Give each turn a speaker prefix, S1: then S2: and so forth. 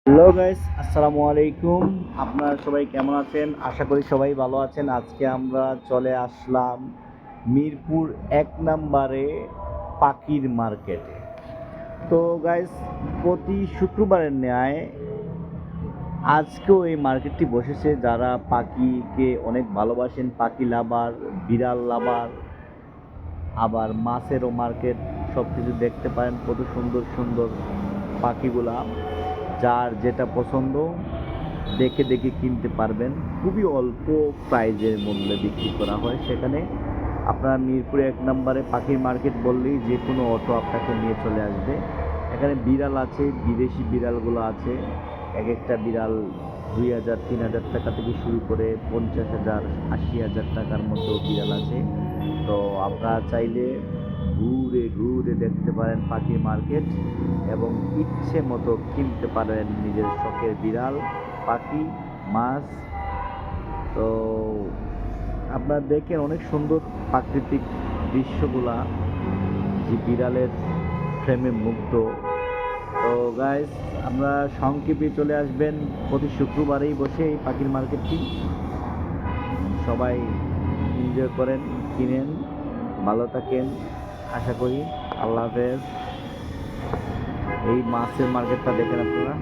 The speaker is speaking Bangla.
S1: হ্যালো গাইস, আসসালামু আলাইকুম। আপনারা সবাই কেমন আছেন? আশা করি সবাই ভালো আছেন। আজকে আমরা চলে আসলাম মিরপুর ১ নাম্বারে পাখির মার্কেটে। তো গাইস, প্রতি শুক্রবারের ন্যায় আজকেও এই মার্কেটটি বসেছে। যারা পাখিকে অনেক ভালোবাসেন, পাখি লাভার, বিড়াল লাভার, আবার মাছেরও মার্কেট, সব কিছু দেখতে পারেন। কত সুন্দর সুন্দর পাখিগুলা, যার যেটা পছন্দ দেখে দেখে কিনতে পারবেন। খুবই অল্প প্রাইজের মূল্যে বিক্রি করা হয় সেখানে। আপনারা মিরপুরে ১ নম্বরে পাখির মার্কেট বললেই যে কোনো অটো আপনাকে নিয়ে চলে আসবে। এখানে বিড়াল আছে, বিদেশি বিড়ালগুলো আছে। এক একটা বিড়াল ২,০০০ ৩,০০০ টাকা থেকে শুরু করে ৫০,০০০ ৮০,০০০ টাকার মধ্যেও বিড়াল আছে। তো আপনারা চাইলে ঘুরে ঘুরে দেখতে পারেন পাখির মার্কেট এবং ইচ্ছে মতো কিনতে পারেন নিজের শখের বিড়াল, পাখি, মাছ। তো আপনারা দেখেন অনেক সুন্দর প্রাকৃতিক দৃশ্যগুলা, যে বিড়ালের ফ্রেমে মুগ্ধ। তো গাইস, আমরা সংক্ষেপে চলে আসবেন। প্রতি শুক্রবারেই বসে এই পাখির মার্কেটটি। সবাই এনজয় করেন, কিনেন, ভালো থাকেন আশা করি। আল্লাহ হাফেজ। এই মাছের মার্কেটটা দেখেন আপনারা।